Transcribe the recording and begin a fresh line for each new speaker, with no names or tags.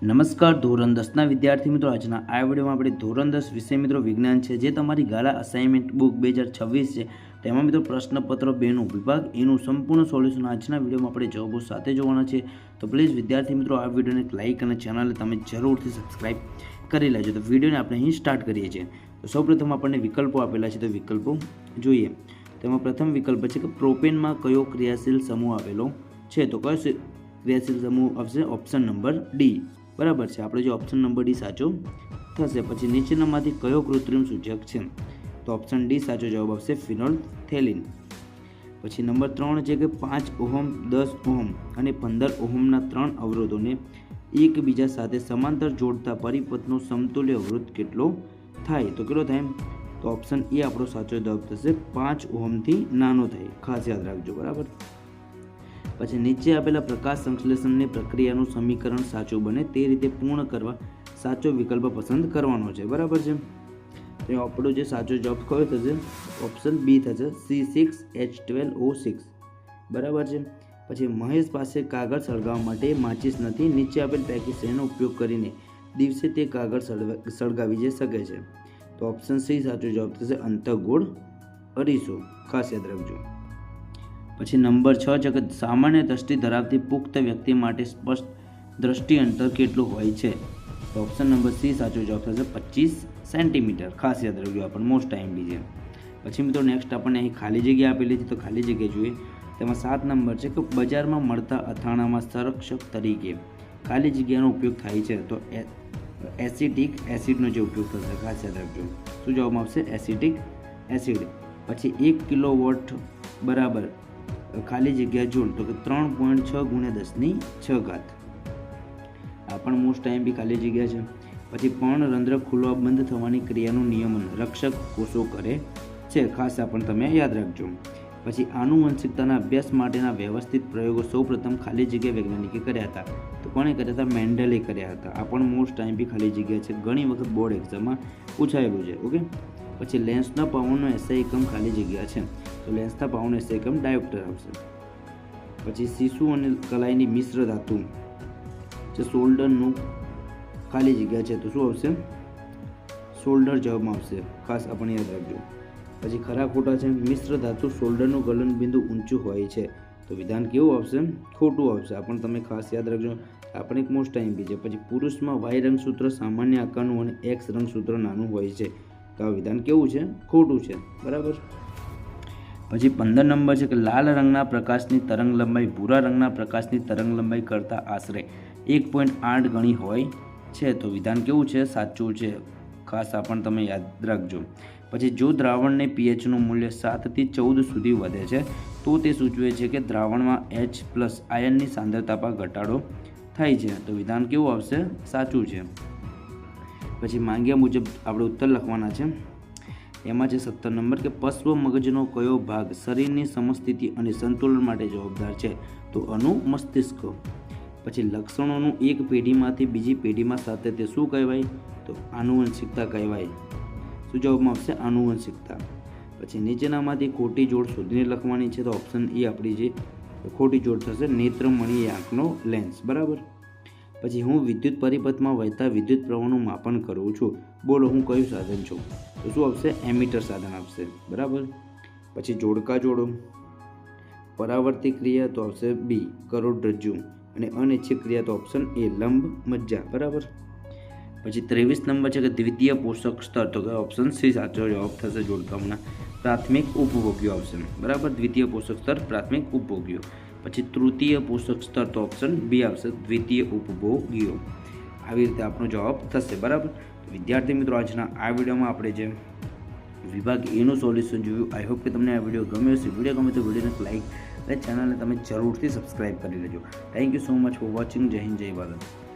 નમસ્કાર ધોરણ 10ના વિદ્યાર્થી મિત્રો, આજના આ વિડીયોમાં આપણે ધોરણ 10 વિષય મિત્રો વિજ્ઞાન છે, જે તમારી ગાલા અસાઇનમેન્ટ બુક 2026 છે, તેમાં મિત્રો પ્રશ્નપત્ર 2નું વિભાગ એનું સંપૂર્ણ સોલ્યુશન આજના વિડીયોમાં આપણે જવાબો સાથે જોવાના છે. તો પ્લીઝ વિદ્યાર્થી મિત્રો, આ વિડીયોને એક લાઇક અને ચેનલને તમે જરૂરથી સબસ્ક્રાઇબ કરી લેજો. તો વિડીયોને આપણે અહીં સ્ટાર્ટ કરીએ છીએ. તો સૌપ્રથમ આપણને વિકલ્પો આપેલા છે, તો વિકલ્પો જોઈએ. તેમાં પ્રથમ વિકલ્પ છે કે પ્રોપેનમાં કયો ક્રિયાશીલ સમૂહ આવેલો છે? તો કયો ક્રિયાશીલ સમૂહ આવશે? Option number D. બરાબર છે, આપણે જે ઓપ્શન નંબર ડી સાચો થશે. પછી નીચેનામાંથી કયો કૃત્રિમ સૂચક છે? તો ઓપ્શન ડી સાચો જવાબ આવશે, ફિનોલ્ફથેલિન. પછી નંબર 3 છે કે 5 ઓહમ, 10 ઓહમ અને 15 ઓહમના 3 અવરોધોને એકબીજા સાથે સમાંતર જોડતા પરિપથનો સમતુલ્ય અવરોધ કેટલો થાય? તો કેટલો થાય? તો ઓપ્શન એ આપણો સાચો જવાબ થશે, 5 ઓહમથી નાનો થાય. ખાસ યાદ રાખજો. બરાબર. પછી નીચે આપેલા પ્રકાશ સંશ્લેષણની પ્રક્રિયાનું સમીકરણ સાચું બને તે રીતે પૂર્ણ કરવા સાચો વિકલ્પ પસંદ કરવાનો છે. બરાબર છે. તો આપણો જે સાચો જવાબ કયો થશે? ઓપ્શન બી થશે, C6H12O6. બરાબર છે. પછી મહેશ પાસે કાગળ સળગાવવા માટે માચીસ નથી. નીચે આપેલ પૈકી શેનો ઉપયોગ કરીને દિવસે તે કાગળ સળગાવી જઈ શકે છે? તો ઓપ્શન સી સાચો જવાબ થશે, અંતઃગોળ અરીસો. ખાસ યાદ રાખજો. પછી નંબર 6 છે કે સામાન્ય દ્રષ્ટિ ધરાવતી પુખ્ત વ્યક્તિ માટે સ્પષ્ટ દ્રષ્ટિ અંતર કેટલું હોય છે? તો ઓપ્શન નંબર સી સાચો જવાબ થશે, 25 સેન્ટીમીટર. ખાસ યાદ રાખજો, આપણને મોસ્ટ ટાઈમ બી છે. પછી મિત્રો નેક્સ્ટ આપણને અહીં ખાલી જગ્યા આપેલી છે, તો ખાલી જગ્યા જોઈએ. તેમાં 7 નંબર છે કે બજારમાં મળતા અથાણામાં સંરક્ષક તરીકે ખાલી જગ્યાનો ઉપયોગ થાય છે? તો એસિટિક એસિડનો જે ઉપયોગ થશે. ખાસ યાદ રાખજો. શું જવાબ આવશે? Acetic acid. પછી 1 કિલોવોટ બરાબર ખાલી જગ્યા જૂલ, તો કે 3.6 × 10⁶. આ પણ મોસ્ટ ટાઈમ બી ખાલી જગ્યા છે. પછી પર્ણરંધ્ર ખુલવા બંધ થવાની ક્રિયાનું નિયમન રક્ષક કોષો કરે છે? ખાસ આ પણ તમે યાદ રાખજો. પછી આનુવંશિકતાના અભ્યાસ માટેના વ્યવસ્થિત પ્રયોગો સૌપ્રથમ ખાલી જગ્યા વૈજ્ઞાનિકે કર્યા હતા? તો કોણે કર્યા હતા? મેન્ડલે કર્યા હતા. આ પણ મોસ્ટ ટાઈમ બી ખાલી જગ્યા છે, ઘણી વખત બોર્ડ એક્ઝામમાં પૂછાયેલું છે. ઓકે. પછી લેન્સના પાઉન્ડનો એસઆઈ એકમ ખાલી જગ્યા છે? તો લેન્સના પાઉન્ડનો એસઆઈ એકમ ડાયોપ્ટર આવશે. પછી શિશુ અને કલાઈની મિશ્ર ધાતુ જે સોલ્ડરનું ખાલી જગ્યા છે, તો શું આવશે? સોલ્ડર જવાબમાં આવશે. ખાસ આપણે યાદ રાખજો. પછી ખરા ખોટા છે, મિશ્ર ધાતુ સોલ્ડરનું ગલનબિંદુ ઊંચું હોય છે, તો વિધાન કેવું આવશે? ખોટું આવશે. આ પણ તમે ખાસ યાદ રાખજો. આ પણ એક મોસ્ટ ટાઈમ બી છે. પછી પુરુષમાં વાય રંગસૂત્ર સામાન્ય આકારનું અને એક્સ રંગસૂત્ર નાનું હોય છે, તો આ વિધાન કેવું છે? ખોટું છે. બરાબર. પછી 15 નંબર છે કે લાલ રંગના પ્રકાશની તરંગ લંબાઈ ભૂરા રંગના પ્રકાશની તરંગ લંબાઈ કરતાં આશરે 1.8 ગણી હોય છે, તો વિધાન કેવું છે? સાચું છે. ખાસ આ પણ તમે યાદ રાખજો. પછી જો દ્રાવણને પીએચનું મૂલ્ય 7 થી 14 સુધી વધે છે, તો તે સૂચવે છે કે દ્રાવણમાં H+ આયનની સાંદ્રતા પર ઘટાડો થાય છે, તો વિધાન કેવું આવશે? સાચું છે. પછી માંગ્યા મુજબ આપણે ઉત્તર લખવાના છે. એમાં છે 17 નંબર કે પશ્વ મગજનો કયો ભાગ શરીરની સમસ્થિતિ અને સંતુલન માટે જવાબદાર છે? તો અનુમસ્તિષ્ક. પછી લક્ષણોનું એક પેઢીમાંથી બીજી પેઢીમાં સાથે તે શું કહેવાય? તો આનુવંશિકતા કહેવાય. શું જવાબમાં આવશે? આનુવંશિકતા. પછી નીચેનામાંથી ખોટી જોડ શોધીને લખવાની છે, તો ઓપ્શન એ આપણી જે ખોટી જોડ થશે, નેત્રમણી આંખનો લેન્સ. બરાબર. પછી હું વિદ્યુત પરિપથમાં વહેતા વિદ્યુત પ્રવાહનું માપન કરું છું, બોલો હું કયું સાધન છું? તો શું આવશે? એમીટર સાધન આવશે. બરાબર. પછી જોડકા જોડો. પરાવર્તિત ક્રિયા, તો આવશે બી, કરોડરજ્જુ. અને અનૈચ્છિક ક્રિયા, તો ઓપ્શન એ, લંબ મજ્જા. બરાબર. પછી 23 નંબર છે કે દ્વિતીય પોષક સ્તર, તો કે ઓપ્શન સી સાચો જવાબ થશે. જોડકાઓના પ્રાથમિક ઉપભોગ્યો આવશે. બરાબર. દ્વિતીય પોષક સ્તર, પ્રાથમિક ઉપભોગ્યો. પછી તૃતીય પોષક સ્તર, તો ઓપ્શન બી આવશે, દ્વિતીય ઉપભોગ્યો. આવી રીતે આપણો જવાબ થશે. બરાબર. વિદ્યાર્થી મિત્રો, આજના આ વિડીયોમાં આપણે જે વિભાગ એનું સોલ્યુશન જોયું. આઈ હોપ કે તમને આ વિડીયો ગમ્યો હશે. વિડીયો ગમે તો વિડીયોને લાઈક અને ચેનલને તમે જરૂરથી સબસ્ક્રાઈબ કરી લેજો. Thank you so much for watching. જય હિન્દ, જય ભારત.